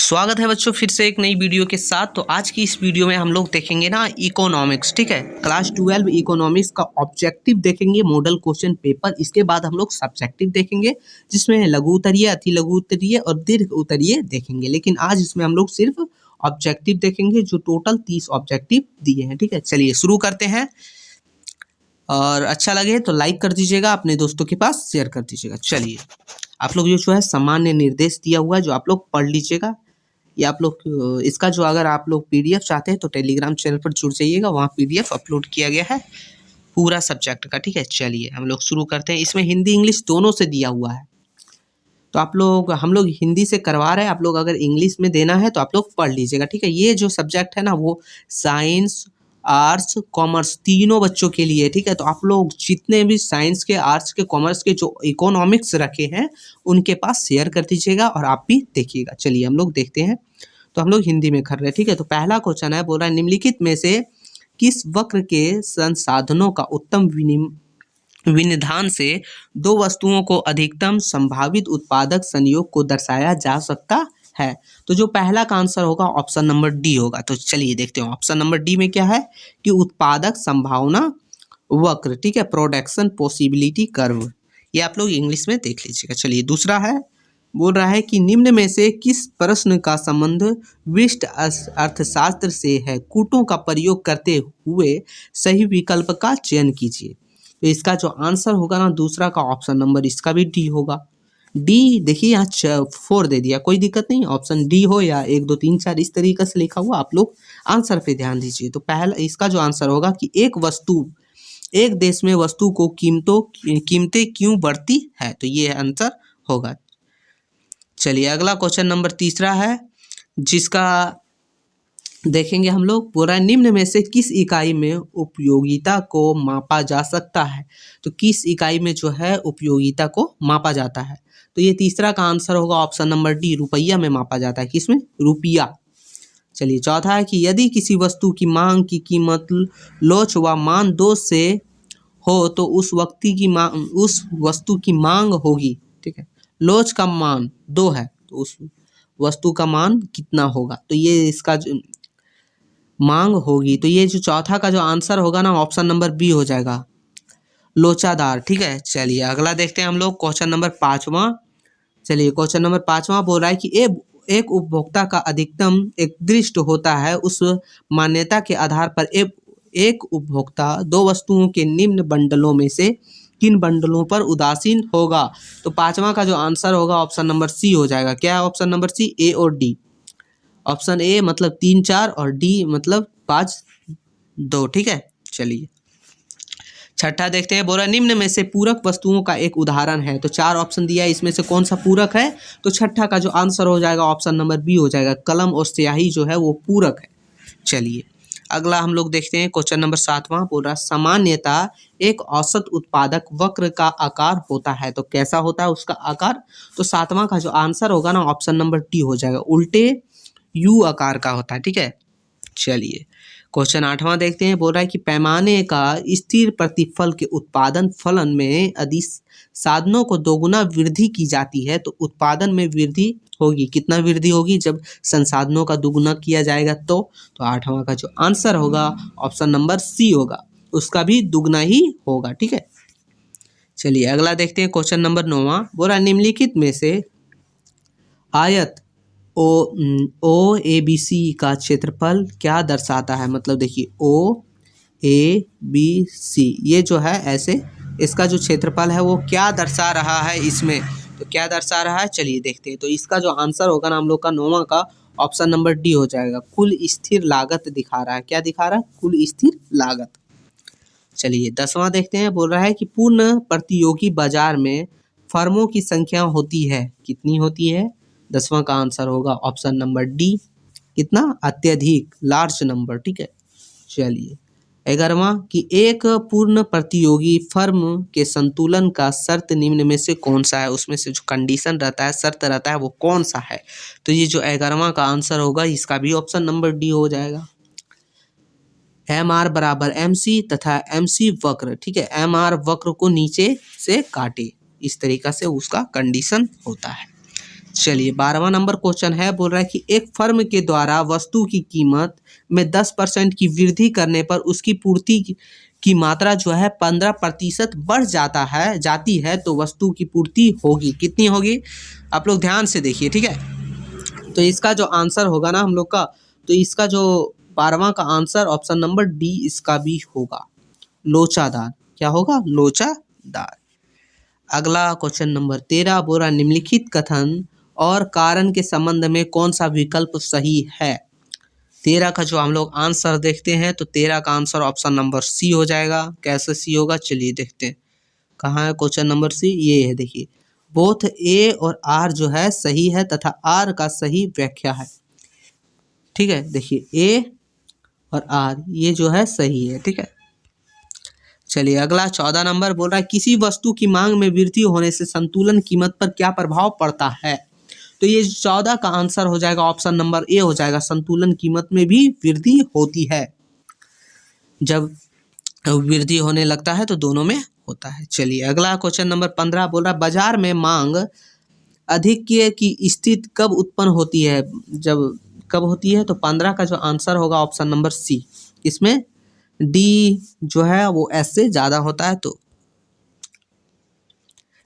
स्वागत है बच्चों फिर से एक नई वीडियो के साथ। तो आज की इस वीडियो में हम लोग देखेंगे ना इकोनॉमिक्स, ठीक है। क्लास 12 इकोनॉमिक्स का ऑब्जेक्टिव देखेंगे, मॉडल क्वेश्चन पेपर। इसके बाद हम लोग सब्जेक्टिव देखेंगे जिसमें लघु उत्तरीय, अति लघु उत्तरीय और दीर्घ उत्तरीय देखेंगे। लेकिन आज इसमें हम लोग सिर्फ ऑब्जेक्टिव देखेंगे, जो टोटल 30 ऑब्जेक्टिव दिए हैं, ठीक है। चलिए शुरू करते हैं, और अच्छा लगे तो लाइक कर दीजिएगा, अपने दोस्तों के पास शेयर कर दीजिएगा। चलिए आप लोग ये जो है सामान्य निर्देश दिया हुआ है, जो आप लोग पढ़ लीजिएगा। ये आप लोग इसका जो अगर आप लोग पीडीएफ चाहते हैं तो टेलीग्राम चैनल पर जुड़ जाइएगा, वहाँ पीडीएफ अपलोड किया गया है पूरा सब्जेक्ट का, ठीक है। चलिए हम लोग शुरू करते हैं। इसमें हिंदी इंग्लिश दोनों से दिया हुआ है, तो हम लोग हिंदी से करवा रहे हैं। आप लोग अगर इंग्लिश में देना है तो आप लोग पढ़ लीजिएगा, ठीक है। ये जो सब्जेक्ट है ना, वो साइंस, आर्ट्स, कॉमर्स तीनों बच्चों के लिए, ठीक है। तो आप लोग जितने भी साइंस के, आर्ट्स के, कॉमर्स के जो इकोनॉमिक्स रखे हैं उनके पास शेयर कर दीजिएगा और आप भी देखिएगा। चलिए हम लोग देखते हैं। तो हम लोग हिंदी में कर रहे हैं, ठीक है। तो पहला क्वेश्चन है, बोल रहा है निम्नलिखित में से किस वक्र के संसाधनों का उत्तम विनिधान से दो वस्तुओं को अधिकतम संभावित उत्पादक संयोग को दर्शाया जा सकता है। तो जो पहला का आंसर होगा ऑप्शन नंबर डी होगा। तो चलिए देखते हैं ऑप्शन नंबर डी में क्या है कि उत्पादक संभावना वक्र, ठीक है, प्रोडक्शन पॉसिबिलिटी कर्व। ये आप लोग इंग्लिश में देख लीजिएगा। चलिए दूसरा है, बोल रहा है कि निम्न में से किस प्रश्न का संबंध विशिष्ट अर्थशास्त्र से है, कूटों का प्रयोग करते हुए सही विकल्प का चयन कीजिए। तो इसका जो आंसर होगा ना, दूसरा का ऑप्शन नंबर इसका भी डी होगा। डी देखिए यहाँ 4 दे दिया, कोई दिक्कत नहीं, ऑप्शन डी हो या 1 2 3 4 इस तरीके से लिखा हुआ, आप लोग आंसर पे ध्यान दीजिए। तो पहला इसका जो आंसर होगा कि एक देश में वस्तु को कीमतें क्यों बढ़ती है, तो ये आंसर होगा। चलिए अगला क्वेश्चन नंबर तीसरा है, जिसका देखेंगे हम लोग। बोल रहा है निम्न में से किस इकाई में उपयोगिता को मापा जा सकता है। तो किस इकाई में जो है उपयोगिता को मापा जाता है, तो ये तीसरा का आंसर होगा ऑप्शन नंबर डी, रुपया में मापा जाता है। किसमें? रुपया। चलिए चौथा है कि यदि किसी वस्तु की मांग की कीमत लोच व मान 2 से हो तो उस वस्तु की मांग होगी, ठीक है। लोच का मान 2 है तो उस वस्तु का मान कितना होगा, तो ये इसका मांग होगी। तो ये जो चौथा का जो आंसर होगा ना, ऑप्शन नंबर बी हो जाएगा, लोचादार, ठीक है। चलिए अगला देखते हैं हम लोग, क्वेश्चन नंबर 5वां। चलिए क्वेश्चन नंबर 5वां बोल रहा है कि एक उपभोक्ता का अधिकतम एकदृष्ट होता है, उस मान्यता के आधार पर एक उपभोक्ता 2 वस्तुओं के निम्न बंडलों में से किन बंडलों पर उदासीन होगा। तो 5वां का जो आंसर होगा ऑप्शन नंबर सी हो जाएगा। क्या है ऑप्शन नंबर सी? ए और डी। ऑप्शन ए मतलब 3 4 और डी मतलब 5 2, ठीक है। चलिए छठा देखते हैं, बोला निम्न में से पूरक वस्तुओं का एक उदाहरण है। तो 4 ऑप्शन दिया है, इसमें से कौन सा पूरक है, तो छठा का जो आंसर हो जाएगा ऑप्शन नंबर बी हो जाएगा, कलम और स्याही जो है वो पूरक है। चलिए अगला हम लोग देखते हैं, क्वेश्चन नंबर 7वां। बोल रहा सामान्यता एक औसत उत्पादक वक्र का आकार होता है, तो कैसा होता है उसका आकार, तो 7वां का जो आंसर होगा ना, ऑप्शन नंबर डी हो जाएगा, उल्टे यू आकार का होता है, ठीक है। चलिए क्वेश्चन 8वां देखते हैं। बोल रहा है कि पैमाने का स्थिर प्रतिफल के उत्पादन फलन में यदि साधनों को दोगुना वृद्धि की जाती है तो उत्पादन में वृद्धि होगी। कितना वृद्धि होगी? जब संसाधनों का दुगुना किया जाएगा तो 8वां का जो आंसर होगा ऑप्शन नंबर सी होगा, उसका भी दुगना ही होगा, ठीक है। चलिए अगला देखते हैं, क्वेश्चन नंबर 9वां। बोल रहा निम्नलिखित में से आयत ओ ए बी सी का क्षेत्रफल क्या दर्शाता है। मतलब देखिए ओ ए बी सी ये जो है ऐसे, इसका जो क्षेत्रफल है वो क्या दर्शा रहा है इसमें, तो क्या दर्शा रहा है चलिए देखते हैं। तो इसका जो आंसर होगा ना हम लोग का 9वां का ऑप्शन नंबर डी हो जाएगा, कुल स्थिर लागत दिखा रहा है। क्या दिखा रहा है? कुल स्थिर लागत। चलिए 10वां देखते हैं। बोल रहा है कि पूर्ण प्रतियोगी बाजार में फर्मों की संख्या होती है, कितनी होती है? 10वां का आंसर होगा ऑप्शन नंबर डी, कितना? अत्यधिक, लार्ज नंबर, ठीक है। चलिए 11वां कि एक पूर्ण प्रतियोगी फर्म के संतुलन का शर्त निम्न में से कौन सा है, उसमें से जो कंडीशन रहता है, शर्त रहता है, वो कौन सा है, तो ये जो 11वां का आंसर होगा इसका भी ऑप्शन नंबर डी हो जाएगा, एम आर बराबर एम सी तथा एम सी वक्र, ठीक है। एम आर वक्र को नीचे से काटे, इस तरीका से उसका कंडीशन होता है। चलिए 12वां नंबर क्वेश्चन है, बोल रहा है कि एक फर्म के द्वारा वस्तु की कीमत में 10% की वृद्धि करने पर उसकी पूर्ति की मात्रा जो है 15% बढ़ जाती है तो वस्तु की पूर्ति होगी, कितनी होगी? आप लोग ध्यान से देखिए, ठीक है। तो इसका जो आंसर होगा ना हम लोग का, तो इसका जो 12वां का आंसर ऑप्शन नंबर डी इसका भी होगा, लोचादार। क्या होगा? लोचादार। अगला क्वेश्चन नंबर 13 बोल रहा निम्नलिखित कथन और कारण के संबंध में कौन सा विकल्प सही है? 13 का जो हम लोग आंसर देखते हैं तो 13 का आंसर ऑप्शन नंबर सी हो जाएगा। कैसे सी होगा? चलिए देखते हैं। कहाँ है क्वेश्चन नंबर सी? ये है, देखिए। बोथ ए और आर जो है सही है तथा आर का सही व्याख्या है, ठीक है। देखिए ए और आर ये जो है सही है, ठीक है। चलिए अगला 14 नंबर बोल रहा है किसी वस्तु की मांग में वृद्धि होने से संतुलन कीमत पर क्या प्रभाव पड़ता है? तो ये 14 का आंसर हो जाएगा ऑप्शन नंबर ए हो जाएगा, संतुलन कीमत में भी वृद्धि होती है। जब वृद्धि होने लगता है तो दोनों में होता है। चलिए अगला क्वेश्चन नंबर 15 बोल रहा है बाजार में मांग अधिक्य की स्थिति कब उत्पन्न होती है? जब कब होती है? तो 15 का जो आंसर होगा ऑप्शन नंबर सी, इसमें डी जो है वो एस से ज्यादा होता है तो।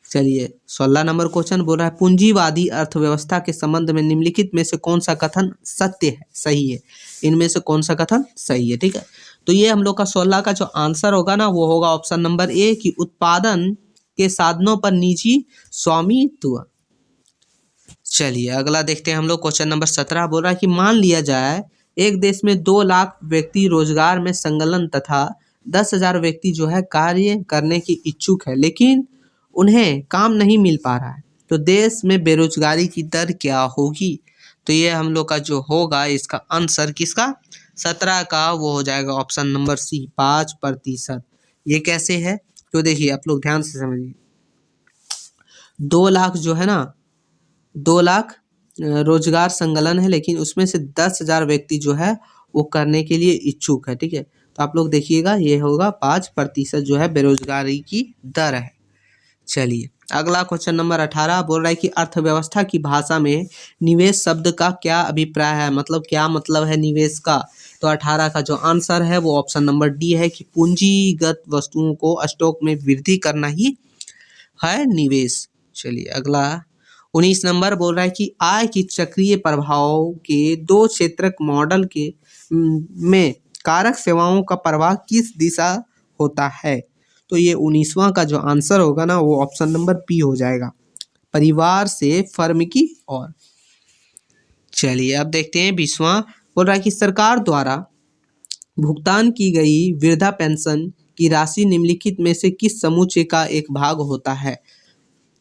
चलिए 16 नंबर क्वेश्चन बोल रहा है पूंजीवादी अर्थव्यवस्था के संबंध में निम्नलिखित में से कौन सा कथन सत्य है, सही है? इनमें से कौन सा कथन सही है, ठीक है। तो ये हम लोग का 16 का जो आंसर होगा ना वो होगा ऑप्शन नंबर ए कि उत्पादन के साधनों पर निजी स्वामित्व। चलिए अगला देखते हैं हम लोग क्वेश्चन नंबर 17 बोल रहा है कि मान लिया जाए एक देश में 2 लाख व्यक्ति रोजगार में संलग्न तथा 10,000 व्यक्ति जो है कार्य करने की इच्छुक है लेकिन उन्हें काम नहीं मिल पा रहा है, तो देश में बेरोजगारी की दर क्या होगी? तो ये हम लोग का जो होगा इसका आंसर किसका? 17 का वो हो जाएगा ऑप्शन नंबर सी 5%। ये कैसे है? तो देखिए आप लोग ध्यान से समझिए। 2 लाख जो है ना, 2 लाख रोजगार संलग्न है लेकिन उसमें से 10,000 व्यक्ति जो है वो करने के लिए इच्छुक है, ठीक है। तो आप लोग देखिएगा ये होगा 5% जो है बेरोजगारी की दर है। चलिए अगला क्वेश्चन नंबर 18 बोल रहा है कि अर्थव्यवस्था की भाषा में निवेश शब्द का क्या अभिप्राय है? मतलब क्या मतलब है निवेश का? तो 18 का जो आंसर है वो ऑप्शन नंबर डी है कि पूंजीगत वस्तुओं को स्टॉक में वृद्धि करना ही है निवेश। चलिए अगला 19 नंबर बोल रहा है कि आय की चक्रीय प्रभाव के 2 क्षेत्रक मॉडल के में कारक सेवाओं का प्रवाह किस दिशा होता है? तो ये 19वां का जो आंसर होगा ना वो ऑप्शन नंबर पी हो जाएगा, परिवार से फर्म की ओर। चलिए अब देखते हैं 20वां बोल रहा है कि सरकार द्वारा भुगतान की गई वृद्धा पेंशन की राशि निम्नलिखित में से किस समुच्चय का एक भाग होता है?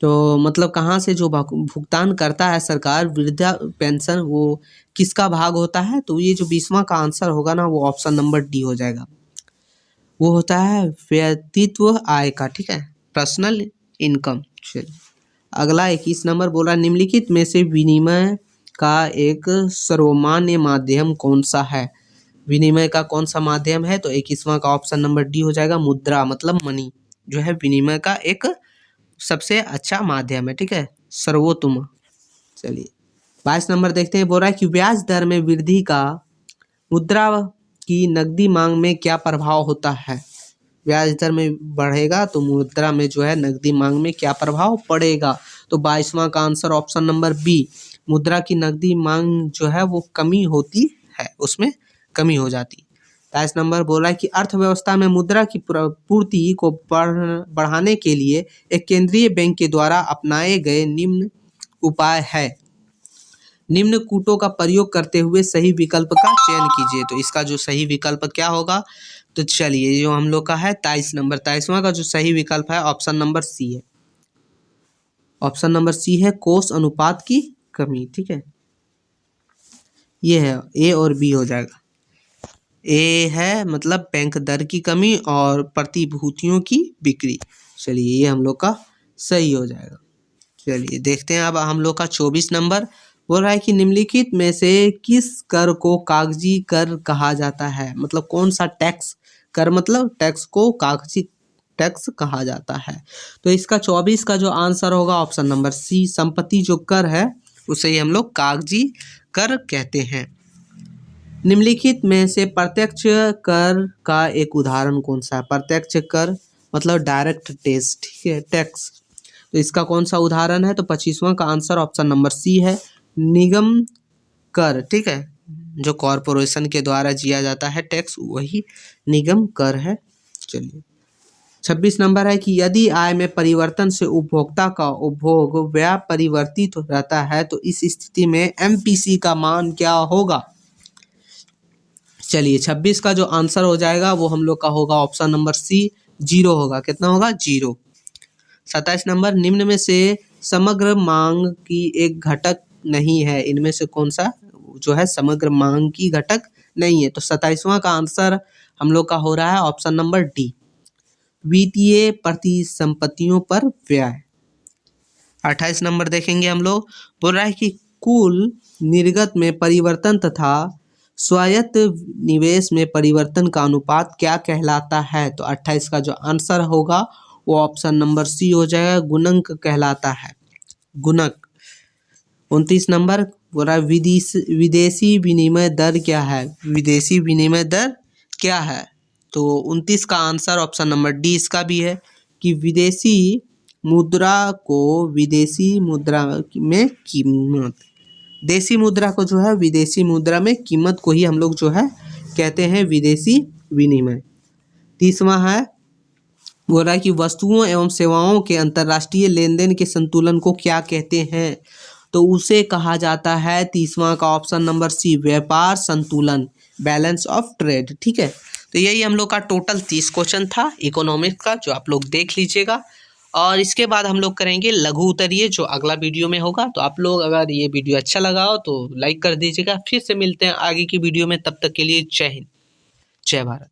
तो मतलब कहाँ से जो भुगतान करता है सरकार वृद्धा पेंशन वो किसका भाग होता है? तो ये जो 20वां का आंसर होगा ना वो ऑप्शन नंबर डी हो जाएगा, वो होता है व्यक्तित्व आय का, ठीक है, पर्सनल इनकम। चलिए अगला 21 नंबर बोल रहा है निम्नलिखित में से विनिमय का एक सर्वमान्य माध्यम कौन सा है? विनिमय का कौन सा माध्यम है? तो 21वां का ऑप्शन नंबर डी हो जाएगा, मुद्रा मतलब मनी जो है विनिमय का एक सबसे अच्छा माध्यम है, ठीक है, सर्वोत्तम। चलिए 22 नंबर देखते हैं, बोल रहा है कि ब्याज दर में वृद्धि का मुद्रा की नकदी मांग में क्या प्रभाव होता है? ब्याज दर में बढ़ेगा तो मुद्रा में जो है नकदी मांग में क्या प्रभाव पड़ेगा? तो 22वां का आंसर ऑप्शन नंबर बी, मुद्रा की नकदी मांग जो है वो कमी होती है, उसमें कमी हो जाती। 23 नंबर बोल रहा है कि अर्थव्यवस्था में मुद्रा की पूर्ति को बढ़ाने के लिए एक केंद्रीय बैंक के द्वारा अपनाए गए निम्न उपाय है, निम्न कूटों का प्रयोग करते हुए सही विकल्प का चयन कीजिए। तो इसका जो सही विकल्प क्या होगा? तो चलिए जो हम लोग का है 23 नंबर, 23वां का जो सही विकल्प है ऑप्शन नंबर सी है, ऑप्शन नंबर सी है कोष अनुपात की कमी, ठीक है। ये है ए और बी हो जाएगा। ए है मतलब बैंक दर की कमी और प्रतिभूतियों की बिक्री। चलिए ये हम लोग का सही हो जाएगा। चलिए देखते हैं अब हम लोग का 24 नंबर बोल रहा है कि निम्नलिखित में से किस कर को कागजी कर कहा जाता है? मतलब कौन सा टैक्स कर, मतलब टैक्स को कागजी टैक्स कहा जाता है? तो इसका 24 का जो आंसर होगा ऑप्शन नंबर सी, संपत्ति जो कर है उसे ही हम लोग कागजी कर कहते हैं। निम्नलिखित में से प्रत्यक्ष कर का एक उदाहरण कौन सा है? प्रत्यक्ष कर मतलब डायरेक्ट टैक्स, ठीक है, टैक्स। तो इसका कौन सा उदाहरण है? तो 25वां का आंसर ऑप्शन नंबर सी है, निगम कर, ठीक है, जो कॉरपोरेशन के द्वारा दिया जाता है टैक्स, वही निगम कर है। चलिए 26 नंबर है कि यदि आय में परिवर्तन से उपभोक्ता का उपभोग व्यय परिवर्तित रहता है तो इस स्थिति में एमपीसी का मान क्या होगा? चलिए 26 का जो आंसर हो जाएगा वो हम लोग का होगा ऑप्शन नंबर सी, 0 होगा। कितना होगा? 0। 27 नंबर, निम्न में से समग्र मांग की एक घटक नहीं है, इनमें से कौन सा जो है समग्र मांग की घटक नहीं है? तो 27वां का आंसर हम लोग का हो रहा है ऑप्शन नंबर डी, वित्तीय परिसंपत्तियों पर व्यय। 28 नंबर देखेंगे हम लोग, बोल रहा है कि कुल निर्गत में परिवर्तन तथा स्वायत्त निवेश में परिवर्तन का अनुपात क्या कहलाता है? तो 28 का जो आंसर होगा वो ऑप्शन नंबर सी हो जाएगा, गुणक कहलाता है, गुणक। 29 नंबर बोल रहा है विदेशी विनिमय दर क्या है? विदेशी विनिमय दर क्या है? तो 29 का आंसर ऑप्शन नंबर डी इसका भी है कि विदेशी मुद्रा को विदेशी मुद्रा में कीमत, देसी मुद्रा को जो है विदेशी मुद्रा में कीमत को ही हम लोग जो है कहते हैं विदेशी विनिमय। 30वां है, बोल रहा है कि वस्तुओं एवं सेवाओं के अंतर्राष्ट्रीय लेन देन के संतुलन को क्या कहते हैं? तो उसे कहा जाता है, 30वां का ऑप्शन नंबर सी, व्यापार संतुलन, बैलेंस ऑफ ट्रेड, ठीक है। तो यही हम लोग का टोटल 30 क्वेश्चन था इकोनॉमिक्स का, जो आप लोग देख लीजिएगा। और इसके बाद हम लोग करेंगे लघु उत्तरीय, जो अगला वीडियो में होगा। तो आप लोग अगर ये वीडियो अच्छा लगा हो तो लाइक कर दीजिएगा। फिर से मिलते हैं आगे की वीडियो में, तब तक के लिए जय हिंद, जय भारत।